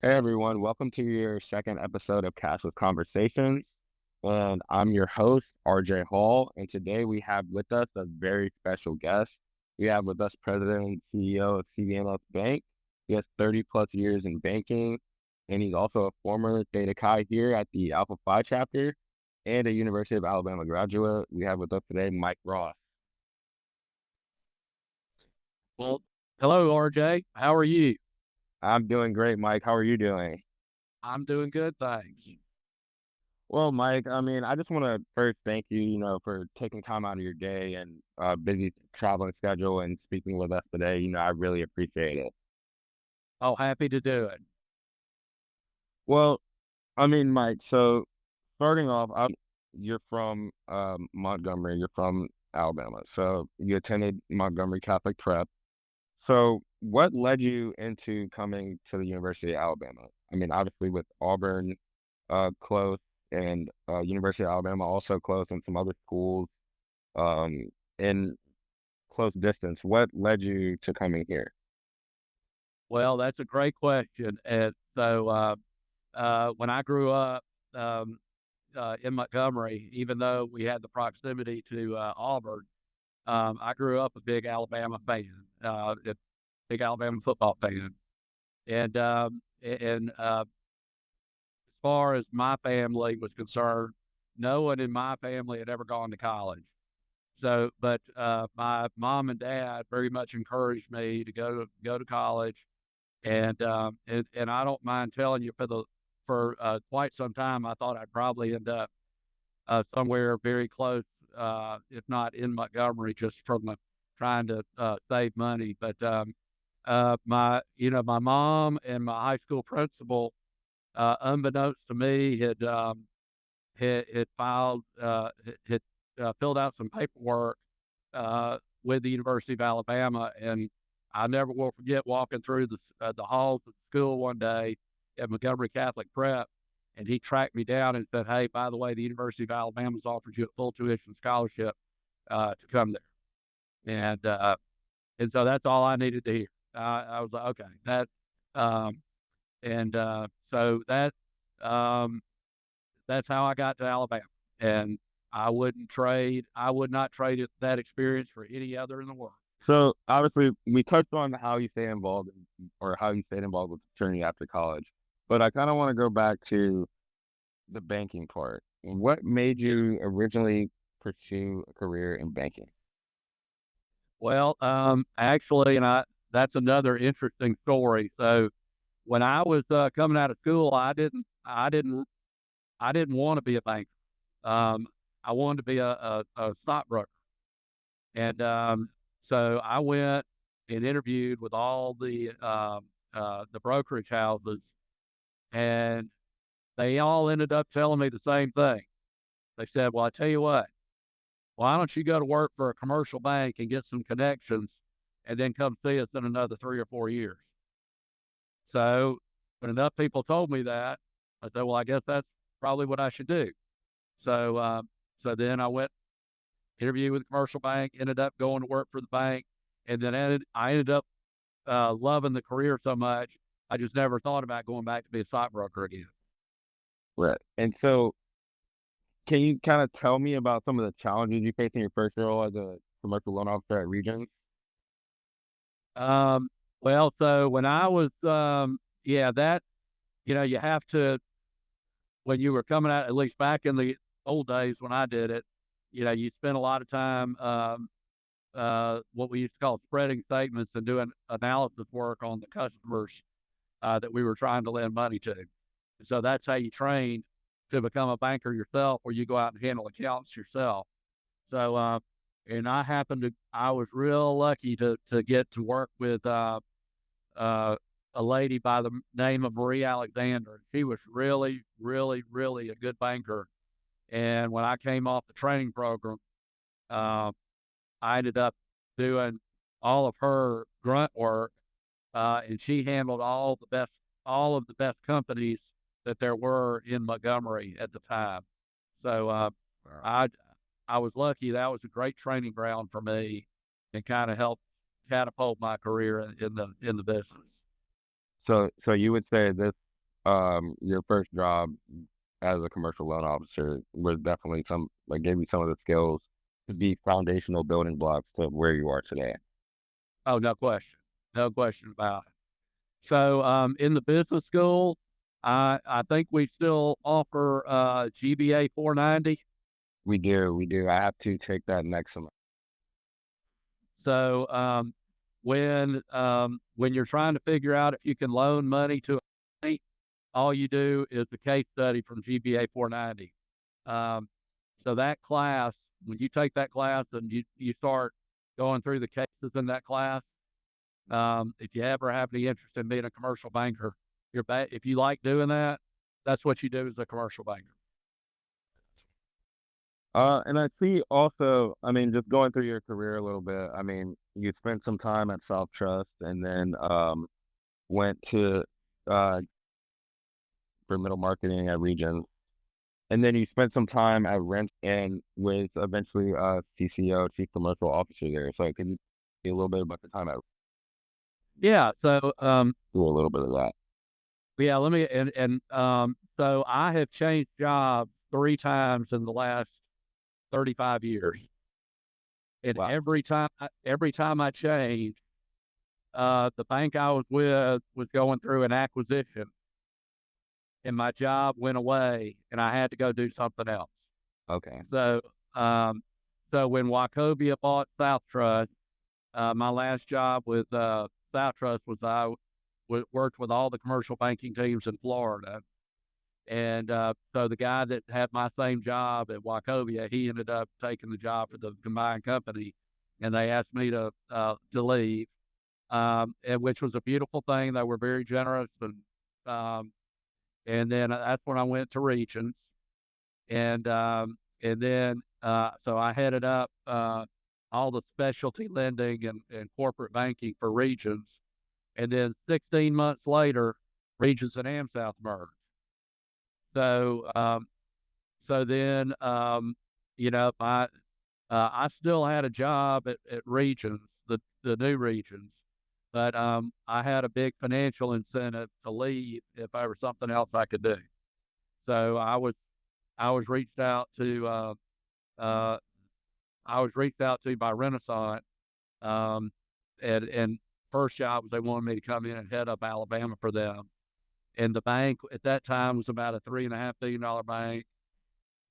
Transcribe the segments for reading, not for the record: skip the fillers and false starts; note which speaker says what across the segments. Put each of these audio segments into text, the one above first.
Speaker 1: Hey everyone, welcome to your second episode of Cashless Conversations. And I'm your host, RJ Hall. And today we have with us a very special guest. We have with us President and CEO of CB&S Bank. He has 30 plus years in banking, and he's also a former Theta Chi here at the Alpha Phi chapter and a University of Alabama graduate. We have with us today Mike Ross.
Speaker 2: Well, hello, RJ. How are you?
Speaker 1: I'm doing great, Mike. How are you doing?
Speaker 2: I'm doing good, thanks.
Speaker 1: Well, Mike, I just want to first thank you, for taking time out of your day and busy traveling schedule and speaking with us today. I really appreciate it.
Speaker 2: Oh, happy to do it.
Speaker 1: Well, Mike, so starting off, you're from Montgomery, you're from Alabama. So you attended Montgomery Catholic Prep. So what led you into coming to the University of Alabama? Obviously with Auburn close and University of Alabama also close and some other schools um, in close distance. What led you to coming here?
Speaker 2: Well, that's a great question. And when I grew up um, in Montgomery, even though we had the proximity to Auburn, I grew up a big Alabama fan, a big Alabama football fan. And as far as my family was concerned, no one in my family had ever gone to college. But my mom and dad very much encouraged me to go to college, and I don't mind telling you for quite some time I thought I'd probably end up somewhere very close, if not in Montgomery, just from trying to save money. But my mom and my high school principal, unbeknownst to me, had filed had filled out some paperwork with the University of Alabama, and I never will forget walking through the halls of school one day at Montgomery Catholic Prep, and he tracked me down and said, "Hey, by the way, the University of Alabama's offered you a full tuition scholarship to come there," and so that's all I needed to hear. I was like, "Okay, that," um, and so um, that's how I got to Alabama, and I would not trade that experience for any other in the world.
Speaker 1: So obviously we touched on how you stay involved or how you stayed involved with the fraternity after college, but I kind of want to go back to the banking part. What made
Speaker 2: Yes.
Speaker 1: you originally pursue a career in banking?
Speaker 2: Well, actually, that's another interesting story. So when I was coming out of school, I didn't want to be a banker. Um, I wanted to be a stockbroker, and so I went and interviewed with all the brokerage houses, and they all ended up telling me the same thing. They said, "Well, I tell you what, why don't you go to work for a commercial bank and get some connections, and then come see us in another 3 or 4 years?" So when enough people told me that, I said, "Well, I guess that's probably what I should do." So so then I went interviewed with a commercial bank, ended up going to work for the bank, and then I ended up loving the career so much, I just never thought about going back to be a stockbroker again.
Speaker 1: Right. And so can you kind of tell me about some of the challenges you faced in your first role as a commercial loan officer at Regions?
Speaker 2: Um, well, so when I was, yeah, that, you have to, when you were coming out, at least back in the old days when I did it, you spent a lot of time, what we used to call spreading statements and doing analysis work on the customers that we were trying to lend money to. So that's how you train to become a banker yourself, where you go out and handle accounts yourself. So, and I was real lucky to get to work with uh, a lady by the name of Marie Alexander. She was really, really, really a good banker. And when I came off the training program, uh, I ended up doing all of her grunt work, and she handled all of the best companies that there were in Montgomery at the time. So
Speaker 1: Wow.
Speaker 2: I I was lucky. That was a great training ground for me, and kind of helped catapult my career in the business.
Speaker 1: So you would say this your first job as a commercial loan officer was definitely gave you some of the skills to be foundational building blocks to where you are today.
Speaker 2: Oh, no question about it. So, in the business school, I think we still offer GBA 490.
Speaker 1: We do. I have to take that next semester.
Speaker 2: So, when you're trying to figure out if you can loan money to a company, all you do is the case study from GBA 490. Um, so that class, when you take that class and you start going through the cases in that class, if you ever have any interest in being a commercial banker, if you like doing that, that's what you do as a commercial banker.
Speaker 1: And I see also, I mean, just going through your career a little bit, I mean, you spent some time at South Trust and then went to uh for middle marketing at Regions. And then you spent some time at Rent and was eventually CCO, Chief Commercial Officer there. So can you say a little bit about the time at
Speaker 2: Yeah. So,
Speaker 1: do a little bit of that?
Speaker 2: yeah, let me, so I have changed jobs 3 times in the last 35 years. And
Speaker 1: Wow.
Speaker 2: every time I changed, the bank I was with was going through an acquisition and my job went away and I had to go do something else.
Speaker 1: Okay.
Speaker 2: So, um, so when Wachovia bought South Trust, my last job with South Trust was worked with all the commercial banking teams in Florida. And so the guy that had my same job at Wachovia, he ended up taking the job for the combined company, and they asked me to leave, and which was a beautiful thing. They were very generous, um, and then that's when I went to Regions, and then so I headed up all the specialty lending and corporate banking for Regions, and then 16 months later, Regions and AmSouth merged. So so then I still had a job at Regions, the new Regions, but I had a big financial incentive to leave if there was something else I could do. So I was reached out to uh, I was reached out to by Renaissance, um, and first job was they wanted me to come in and head up Alabama for them. And the bank at that time was about a $3.5 billion bank.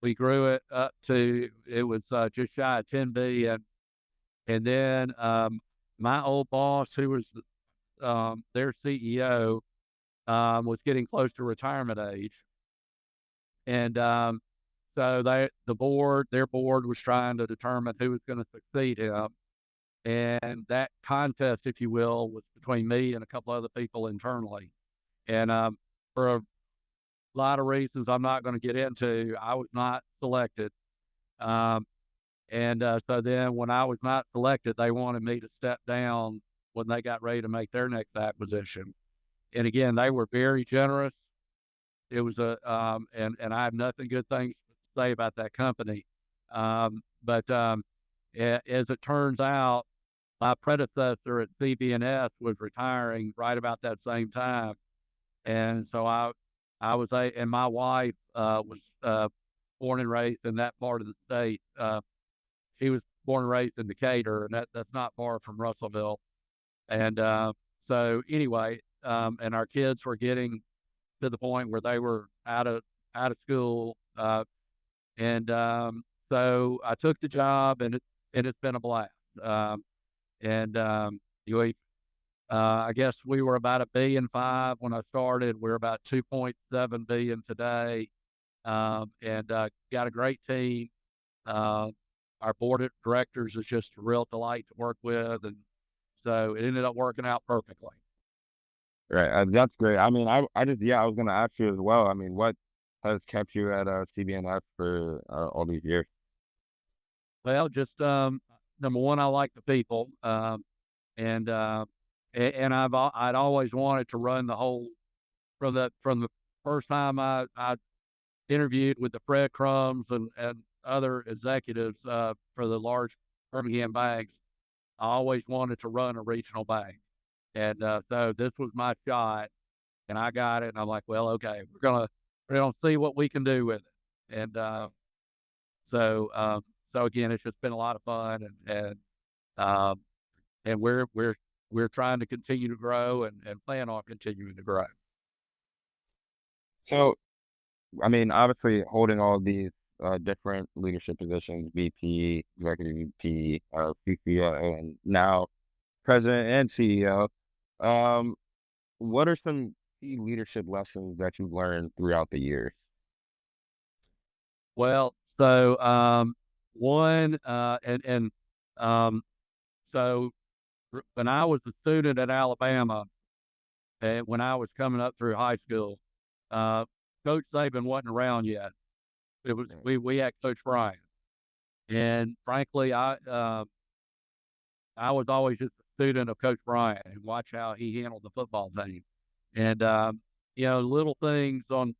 Speaker 2: We grew it up to it was just shy of 10 billion. And then my old boss, who was their CEO, was getting close to retirement age, and so their board was trying to determine who was going to succeed him, and that contest, if you will, was between me and a couple other people internally. And for a lot of reasons I'm not going to get into, I was not selected. Um, and so then when I was not selected, they wanted me to step down when they got ready to make their next acquisition. And again, they were very generous. It was and I have nothing good things to say about that company. But as it turns out, my predecessor at CB&S was retiring right about that same time, and so and my wife was born and raised in that part of the state. She was born and raised in Decatur, and that's not far from Russellville. And so anyway, and our kids were getting to the point where they were out of school, and so I took the job, and it's been a blast. And we, I guess we were about $1.5 billion when I started. We're about 2.7 billion today, and got a great team. Uh, our board of directors is just a real delight to work with, and so it ended up working out perfectly.
Speaker 1: Right. That's great. I mean, I just, yeah, I was going to ask you as well. I mean, what has kept you at CB&S for all these years?
Speaker 2: Well, just number one, I like the people, and I'd always wanted to run the whole from the first time I interviewed with the Fred Crumbs and other executives for the large Birmingham banks. I always wanted to run a regional bank, and so this was my shot. and I got it, and I'm like, well, okay, we're gonna see what we can do with it. And so so again, it's just been a lot of fun, um, and we're trying to continue to grow and plan on continuing to grow.
Speaker 1: So, I mean, obviously holding all these different leadership positions, VP, executive VP, CCO, and now president and CEO. Um, what are some key leadership lessons that you've learned throughout the years?
Speaker 2: Well, so one and um, so when I was a student at Alabama, and when I was coming up through high school, uh, Coach Saban wasn't around yet. It was
Speaker 1: Right.
Speaker 2: we had Coach Bryant, and frankly, I was always just a student of Coach Bryant and watch how he handled the football team. And little things on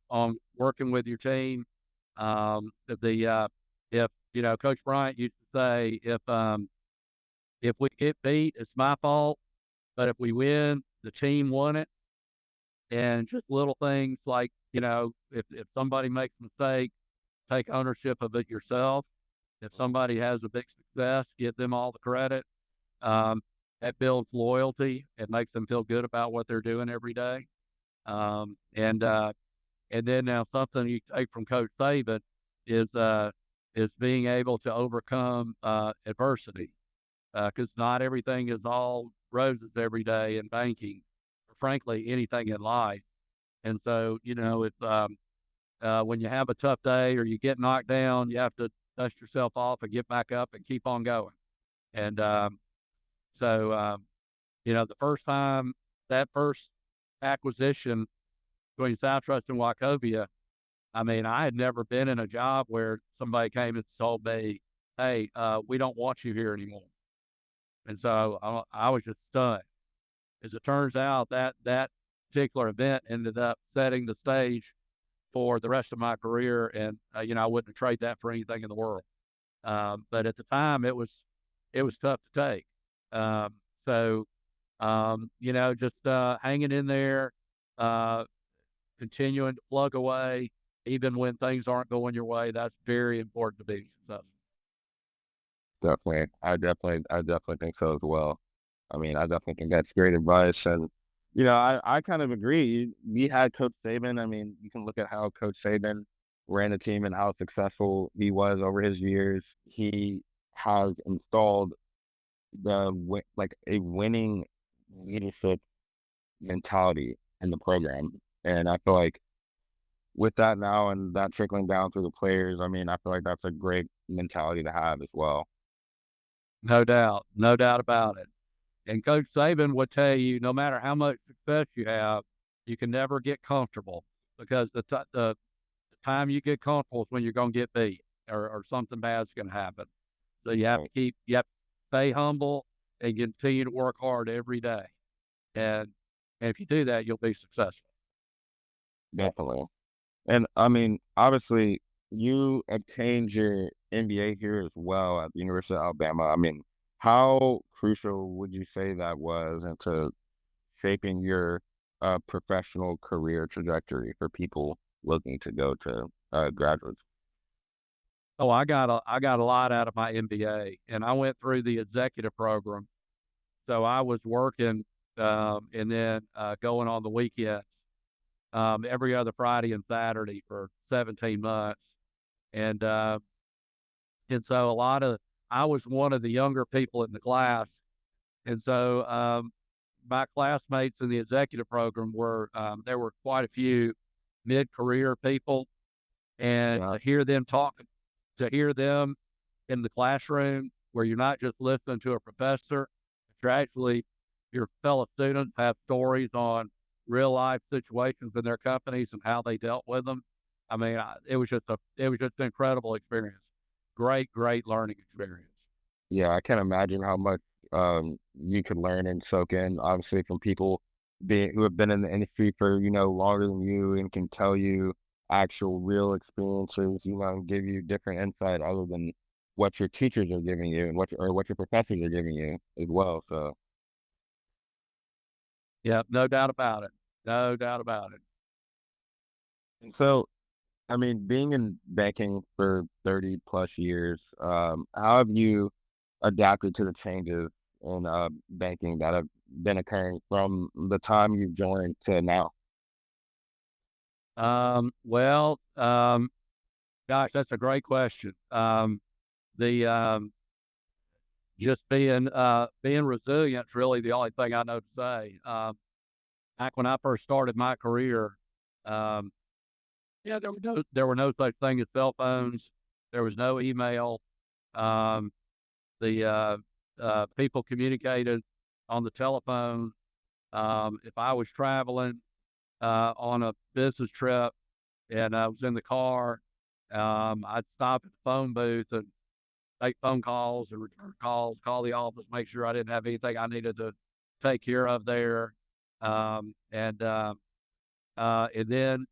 Speaker 2: working with your team. If Coach Bryant used to say, if we get beat, it's my fault, but if we win, the team won it. And just little things like if somebody makes a mistake, take ownership of it yourself. If somebody has a big success, give them all the credit. Um, that builds loyalty. It makes them feel good about what they're doing every day. And then now something you take from Coach Saban is being able to overcome adversity, because not everything is all roses every day in banking, or frankly anything in life. And so it's when you have a tough day or you get knocked down, you have to dust yourself off and get back up and keep on going. And so the first time that first acquisition between South Trust and Wachovia, I mean, I had never been in a job where somebody came and told me, "Hey, we don't want you here anymore." And so I was just stunned. As it turns out, that particular event ended up setting the stage for the rest of my career, and I wouldn't trade that for anything in the world. But at the time, it was tough to take. Um, so just hanging in there, uh, continuing to plug away, even when things aren't going your way. That's very important to be successful.
Speaker 1: Definitely. I definitely think so as well. I mean, I definitely think that's great advice. And, I kind of agree. We had Coach Saban. I mean, you can look at how Coach Saban ran the team and how successful he was over his years. He has installed like a winning leadership mentality in the program. And I feel like with that now and that trickling down through the players, I mean, I feel like that's a great mentality to have as well.
Speaker 2: No doubt about it. And Coach Saban would tell you, no matter how much success you have, you can never get comfortable, because the time you get comfortable is when you're going to get beat, or something bad's going to happen. So
Speaker 1: Right.
Speaker 2: you have to stay humble and continue to work hard every day. And, and if you do that, you'll be successful.
Speaker 1: Definitely. And I mean, obviously, you obtained your MBA here as well at the University of Alabama. I mean, how crucial would you say that was into shaping your professional career trajectory for people looking to go to graduate?
Speaker 2: Oh, I got a lot out of my MBA, and I went through the executive program. So I was working, and then going on the weekends, every other Friday and Saturday for 17 months. And so I was one of the younger people in the class. And so my classmates in the executive program there were quite a few mid-career people, and
Speaker 1: Yeah,
Speaker 2: to hear them in the classroom where you're not just listening to a professor, but your fellow students have stories on real life situations in their companies and how they dealt with them. I mean, it was just an incredible experience. Great learning experience.
Speaker 1: yeah, I can't imagine how much you could learn and soak in, obviously, from people being who have been in the industry for, longer than you and can tell you actual real experiences, and give you different insight other than what your teachers are giving you and what your professors are giving you as well. So
Speaker 2: Yeah, no doubt about it. No doubt about it.
Speaker 1: And so, I mean, being in banking for 30 plus years, how have you adapted to the changes in banking that have been occurring from the time you joined to now?
Speaker 2: Well, gosh, that's a great question. The Just being resilient is really the only thing I know to say. Back when I first started my career, um, yeah, there were no such thing as cell phones. There was no email. Um, the People communicated on the telephone. If I was traveling on a business trip and I was in the car, I'd stop at the phone booth and make phone calls and return calls, call the office, make sure I didn't have anything I needed to take care of there. And then,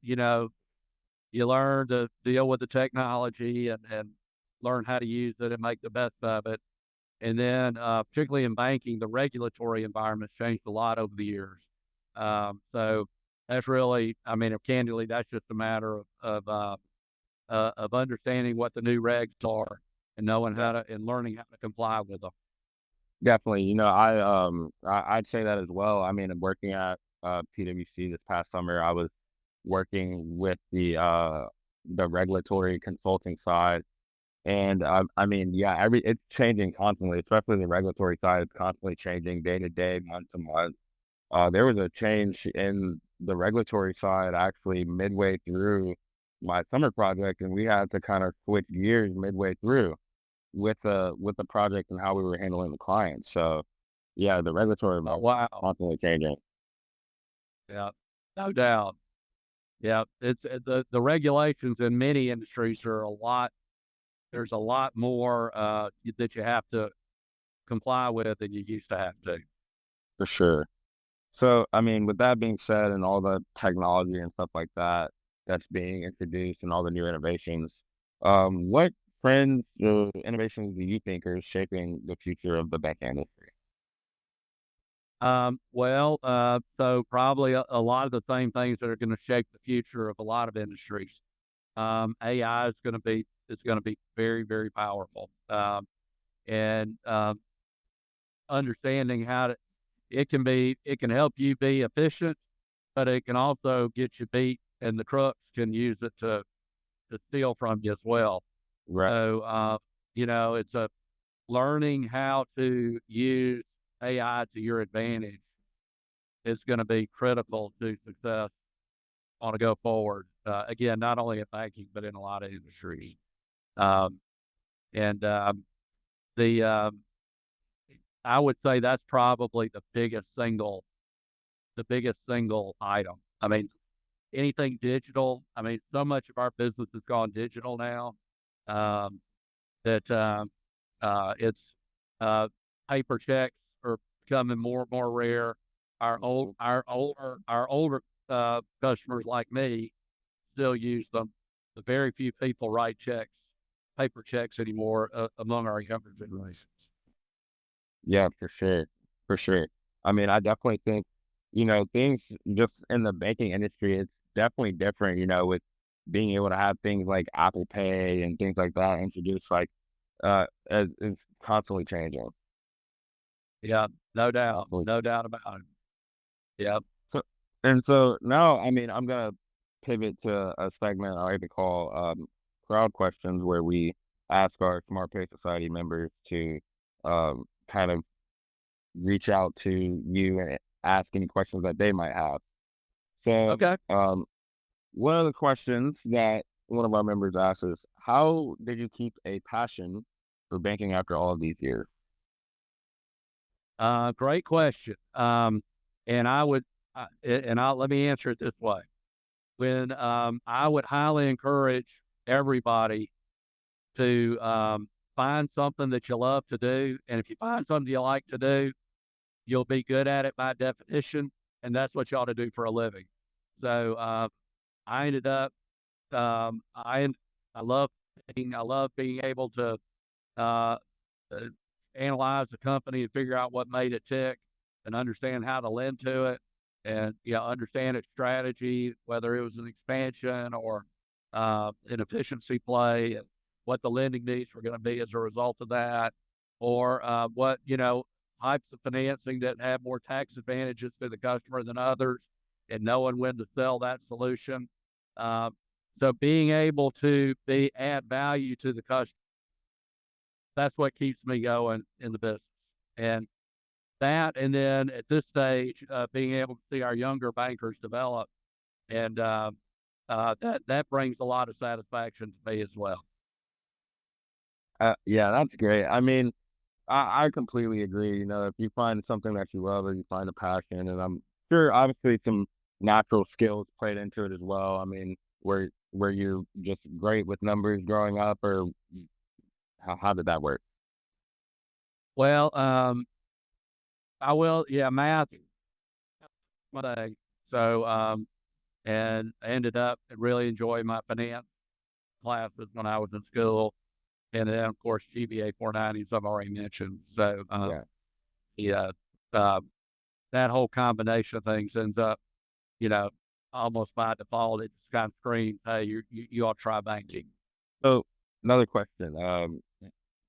Speaker 2: you learn to deal with the technology and learn how to use it and make the best of it. And then, particularly in banking, the regulatory environment's changed a lot over the years. So that's really, I mean, candidly, that's just a matter of understanding what the new regs are and knowing
Speaker 1: Yeah,
Speaker 2: how to and learning how to comply with them.
Speaker 1: definitely. I'd say that as well. I mean, working at PwC this past summer, I was working with the regulatory consulting side. And I mean, yeah, it's changing constantly, especially the regulatory side. It's constantly changing day to day, month to month. There was a change in the regulatory side actually midway through my summer project, and we had to kind of switch gears midway through with the project and how we were handling the clients. So, yeah, the regulatory
Speaker 2: Oh,
Speaker 1: environment is
Speaker 2: wow.
Speaker 1: constantly changing
Speaker 2: Yeah, no doubt. Yeah, the regulations in many industries are a lot. There's a lot more that you have to comply with than you used to have to.
Speaker 1: for sure. So, I mean, with that being said, and all the technology and stuff like that that's being introduced, and all the new innovations, what trends, innovations do you think are shaping the future of the banking industry?
Speaker 2: So probably a lot of the same things that are going to shape the future of a lot of industries. AI is going to be very, very powerful. And Understanding how to it can help you be efficient, but it can also get you beat, and the crooks can use it to steal from you as well.
Speaker 1: Right.
Speaker 2: So it's a learning how to use AI to your advantage is going to be critical to success on a go forward. Again, not only in banking but in a lot of industries. Um, and the I would say that's probably the biggest single item. I mean, anything digital. I mean, so much of our business has gone digital now um, that it's uh, paper checks are becoming more and more rare. Our older customers like me still use them. The very few people write paper checks anymore among our younger generations.
Speaker 1: Yeah, for sure. For sure. I mean, I definitely think, things just in the banking industry, it's definitely different, with being able to have things like Apple Pay and things like that introduced, like, as it's constantly changing.
Speaker 2: Yeah, no doubt about it. Yeah.
Speaker 1: So, and so now, I mean, I'm gonna pivot to a segment I like to call crowd questions, where we ask our Smart Pay Society members to kind of reach out to you and ask any questions that they might have. So,
Speaker 2: Okay.
Speaker 1: one of the questions that one of our members asked is, "How did you keep a passion for banking after all of these years?"
Speaker 2: Great question. And I would, and I'll let me answer it this way. When I would highly encourage everybody to find something that you love to do, and if you find something you like to do, you'll be good at it by definition, and that's what you ought to do for a living. So I ended up, I I love I love being able to uh, uh, analyze the company and figure out what made it tick and understand how to lend to it. and understand its strategy, whether it was an expansion or an efficiency play, and what the lending needs were going to be as a result of that, or what types of financing that have more tax advantages to the customer than others, and knowing when to sell that solution. Uh, so being able to add value to the customer, that's what keeps me going in the business. And that, and then at this stage, being able to see our younger bankers develop, and that brings a lot of satisfaction to me as well.
Speaker 1: Yeah, that's great. I mean, I completely agree. If you find something that you love or you find a passion, and I'm sure obviously some natural skills played into it as well. I mean, were you just great with numbers growing up, or how did that work?
Speaker 2: Well, I will, yeah, math, my day. So, and I ended up really enjoying my finance classes when I was in school. And then, of course, GBA 490s, I've already mentioned. So,
Speaker 1: Yeah.
Speaker 2: yeah, uh, that whole combination of things ends up, you know, almost by default, it just kind of screams, hey, you ought to try banking.
Speaker 1: So another question,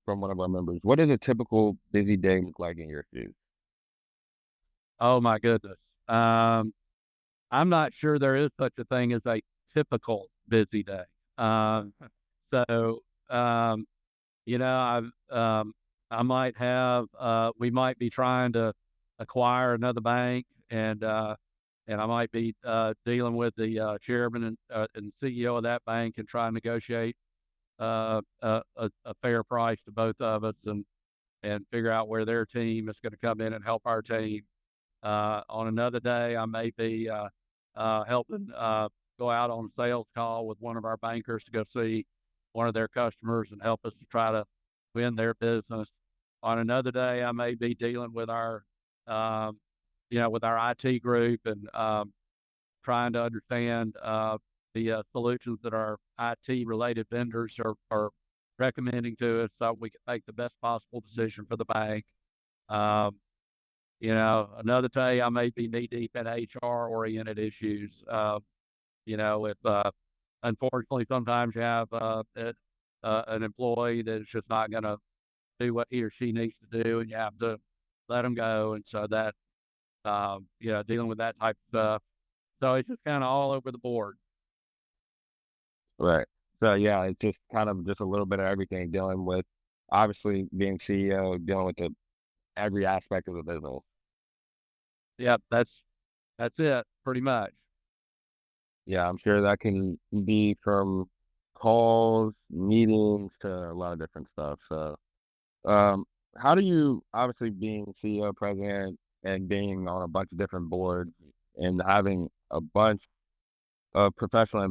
Speaker 1: from one of our members: what does a typical busy day look like in your shoes?
Speaker 2: Oh, my goodness. Um, I'm not sure there is such a thing as a typical busy day. Um, so, um, you know, I might have, we might be trying to acquire another bank, and I might be dealing with the chairman and CEO of that bank and try and negotiate a fair price to both of us, and figure out where their team is going to come in and help our team. On another day, I may be helping go out on a sales call with one of our bankers to go see one of their customers and help us to try to win their business. On another day, I may be dealing with um, with our IT group, and trying to understand the solutions that our IT related vendors are recommending to us so we can make the best possible decision for the bank. Um, another day I may be knee deep in HR oriented issues. If unfortunately sometimes you have an employee that's just not going to do what he or she needs to do, and you have to let them go, and so that dealing with that type of stuff. So it's just kind of all over the board.
Speaker 1: Right. So yeah, it's just kind of just a little bit of everything, dealing with obviously being CEO, dealing with every aspect of the business.
Speaker 2: Yeah, that's it pretty much.
Speaker 1: Yeah, I'm sure that can be from calls, meetings to a lot of different stuff. So, um, how do you, obviously being CEO, president, and being on a bunch of different boards and having a bunch of professional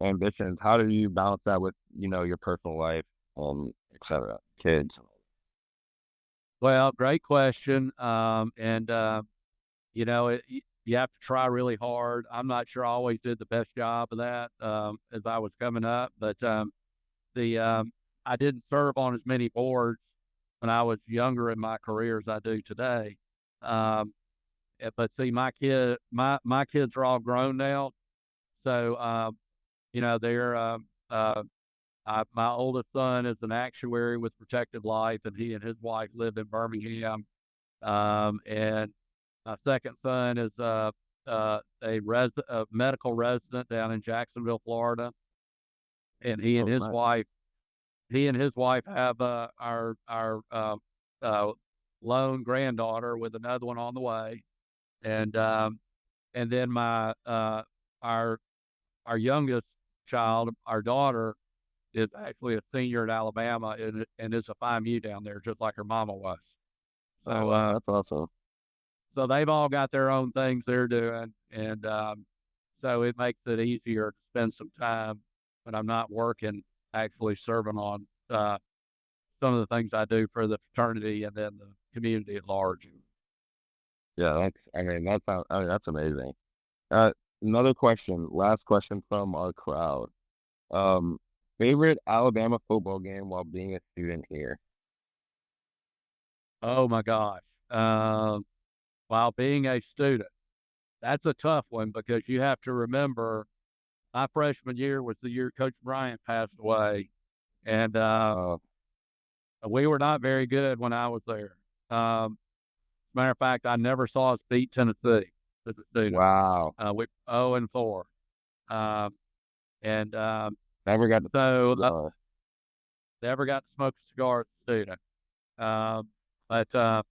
Speaker 1: ambitions, how do you balance that with, your personal life, et cetera, kids?
Speaker 2: Well, great question. And you have to try really hard. I'm not sure I always did the best job of that as I was coming up, but the I didn't serve on as many boards when I was younger in my career as I do today. Um, but see, my kids are all grown now, so they're my oldest son is an actuary with Protective Life, and he and his wife live in Birmingham. And my second son is a medical resident down in Jacksonville, Florida, and
Speaker 1: Oh, nice.
Speaker 2: he and his wife have our uh, lone granddaughter with another one on the way, and then my our our youngest child, our daughter, is actually a senior at Alabama, and is a 5U down there, just like her mama was.
Speaker 1: Oh,
Speaker 2: So,
Speaker 1: wow, that's awesome.
Speaker 2: so they've all got their own things they're doing, and so it makes it easier to spend some time when I'm not working, actually serving on some of the things I do for the fraternity and then the community at large.
Speaker 1: Yeah, that's amazing. Uh, Another question, last question from our crowd. Um, Favorite Alabama football game while being a student here?
Speaker 2: Oh my gosh! While being a student. that's a tough one because you have to remember my freshman year was the year Coach Bryant passed away, and
Speaker 1: Oh,
Speaker 2: we were not very good when I was there. Matter of fact, I never saw us beat Tennessee as a student.
Speaker 1: wow.
Speaker 2: We 0-4, um, and
Speaker 1: Never got
Speaker 2: so
Speaker 1: to,
Speaker 2: never got to smoke a cigar as a student. But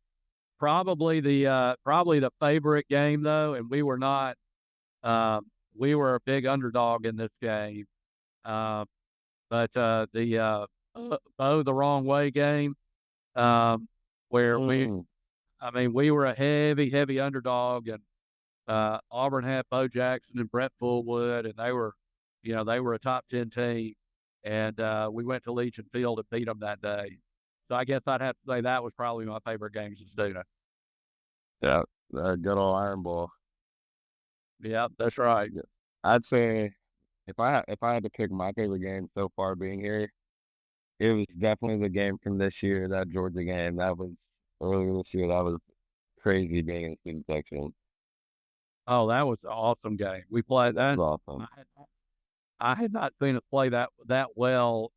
Speaker 2: probably the favorite game though, and we were not. We were a big underdog in this game. Uh, but the Bo the Wrong Way game, where
Speaker 1: mm,
Speaker 2: I mean, we were a heavy underdog, and Auburn had Bo Jackson and Brett Fullwood, and they were a top 10 team, and we went to Legion Field and beat them that day. So I guess I'd have to say that was probably my favorite game as a student.
Speaker 1: yeah, good old Iron Bowl.
Speaker 2: Yeah, that's right.
Speaker 1: Yeah. I'd say if I had to pick my favorite game so far being here, it was definitely the game from this year, that Georgia game. That was earlier this year. That was crazy being in student section.
Speaker 2: Oh, that was an awesome game. We played
Speaker 1: It
Speaker 2: that.
Speaker 1: was awesome.
Speaker 2: I had not seen us play that well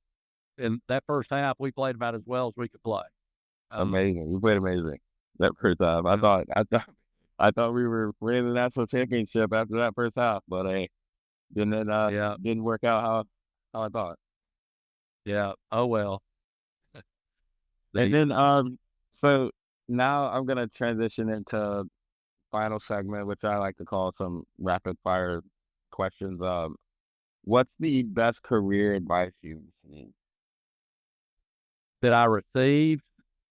Speaker 2: in that first half. We played about as well as we could play. Um,
Speaker 1: Amazing. You played amazing that first half. I
Speaker 2: yeah,
Speaker 1: thought I thought I thought we were winning the national championship after that first half, but hey,
Speaker 2: yeah,
Speaker 1: didn't work out how I thought.
Speaker 2: yeah. Oh well.
Speaker 1: And
Speaker 2: The
Speaker 1: then so now I'm gonna transition into final segment, which I like to call some rapid fire questions. What's the best career advice you've received?
Speaker 2: that I received.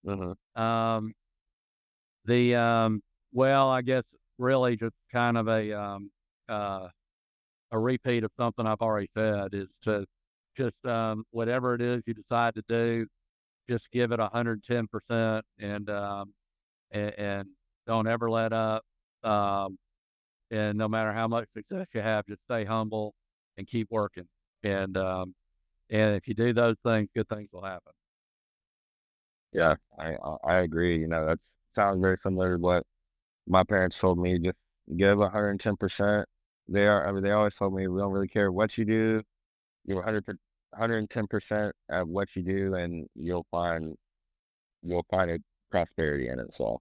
Speaker 1: Mm-hmm.
Speaker 2: Um, the well, I guess really just kind of uh, a repeat of something I've already said is to just whatever it is you decide to do, just give it 110%, and don't ever let up. Um, and no matter how much success you have, just stay humble and keep working. And and if you do those things, good things will happen.
Speaker 1: Yeah, I agree. That sounds very similar to what my parents told me. Just give 110%. I mean, they always told me we don't really care what you do. You're 110% at what you do, and you'll find a prosperity in it. So,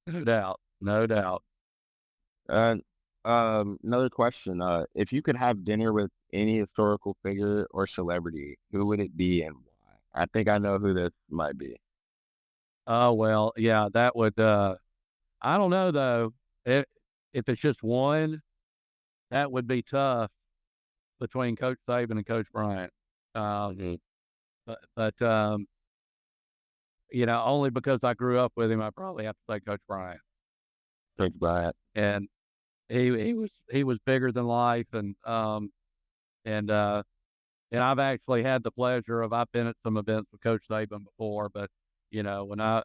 Speaker 2: No doubt, no doubt.
Speaker 1: and another question: if you could have dinner with any historical figure or celebrity, who would it be and why? I think I know who this might be.
Speaker 2: Oh well, yeah, that would. I don't know though. If it's just one, that would be tough between Coach Saban and Coach Bryant. Uh,
Speaker 1: Mm-hmm.
Speaker 2: but only because I grew up with him, I probably have to say Coach Bryant.
Speaker 1: Coach Bryant.
Speaker 2: And he was bigger than life, and I've actually had the pleasure of I've been at some events with Coach Saban before, but when I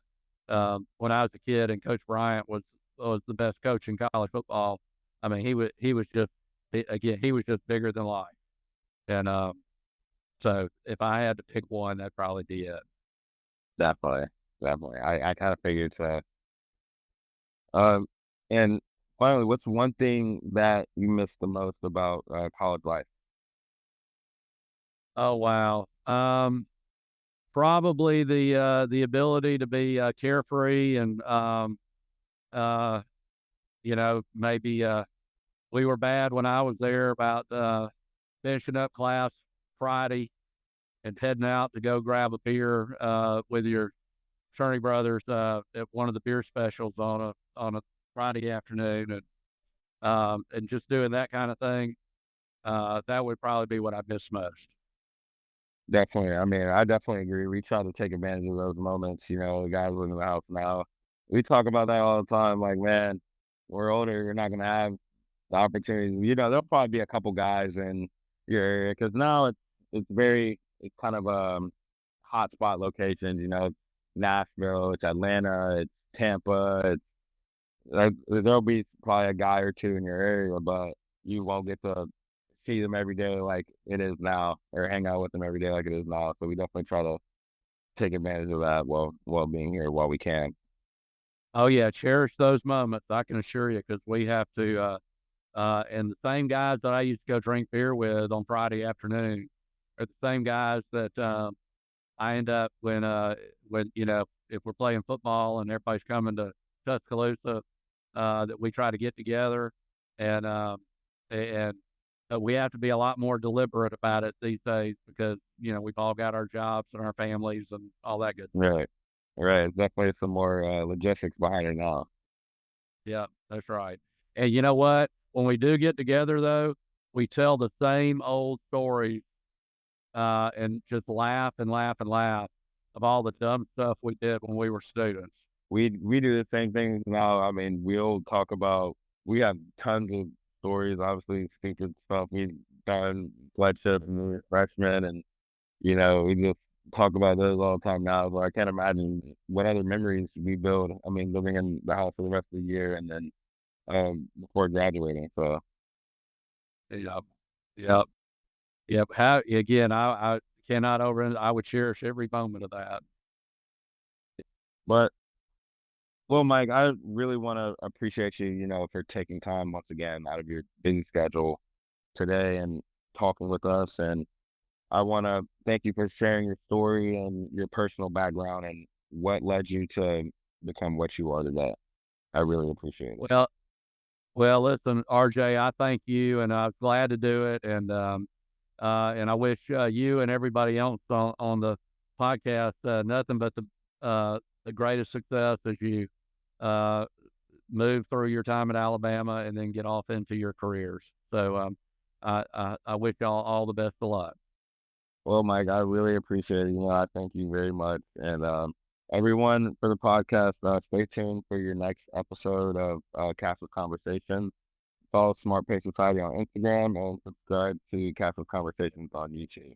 Speaker 2: was a kid and Coach Bryant was the best coach in college football. I mean, he was just again he was just bigger than life, and so if I had to pick one, that'd probably be it.
Speaker 1: Definitely, definitely. I kind of figured so. Um, and finally, what's one thing that you miss the most about college life?
Speaker 2: Oh wow. Probably the ability to be carefree and uh, maybe we were bad when I was there about finishing up class Friday and heading out to go grab a beer with your fraternity brothers at one of the beer specials on a Friday afternoon, and just doing that kind of thing. That would probably be what I miss most.
Speaker 1: Definitely. I mean, I definitely agree. We try to take advantage of those moments. The guys living in the house now, we talk about that all the time. Like, man, we're older. You're not gonna have the opportunities. There'll probably be a couple guys in your area because now it's kind of hot spot locations. It's Nashville, it's Atlanta, it's Tampa. There'll be probably a guy or two in your area, but you won't get to see them every day like it is now, or hang out with them every day like it is now. So we definitely try to take advantage of that while being here while we can.
Speaker 2: Oh yeah, cherish those moments. I can assure you, because we have to. And the same guys that I used to go drink beer with on Friday afternoon are the same guys that I end up when if we're playing football and everybody's coming to Tuscaloosa, that we try to get together, and and we have to be a lot more deliberate about it these days, because we've all got our jobs and our families and all that good stuff.
Speaker 1: Right. Right. Definitely some more logistics behind it now.
Speaker 2: Yeah, that's right. And you know what? When we do get together, though, we tell the same old stories, and just laugh and laugh and laugh of all the dumb stuff we did when we were students.
Speaker 1: We do the same things now. I mean, we'll talk about we have tons of stories, obviously stupid stuff we've done, pledgeships when we were freshmen, and we just talk about those all the time now. But I can't imagine what other memories we build. I mean, living in the house for the rest of the year and then before graduating. So,
Speaker 2: Yep, yep, yep. How again? I cannot over. I would cherish every moment of that.
Speaker 1: but well, Mike, I really want to appreciate you, for taking time once again out of your busy schedule today and talking with us. And I want to thank you for sharing your story and your personal background and what led you to become what you are today. I really appreciate it.
Speaker 2: Well, well, listen, RJ, I thank you, and I'm glad to do it, and I wish you and everybody else on the podcast nothing but the greatest success as you uh, move through your time at Alabama and then get off into your careers. So I wish y'all all the best of luck.
Speaker 1: Well, Mike, I really appreciate it. I thank you very much. And everyone for the podcast, stay tuned for your next episode of Cashless Conversations. Follow Smart Pay Society on Instagram and subscribe to Cashless Conversations on YouTube.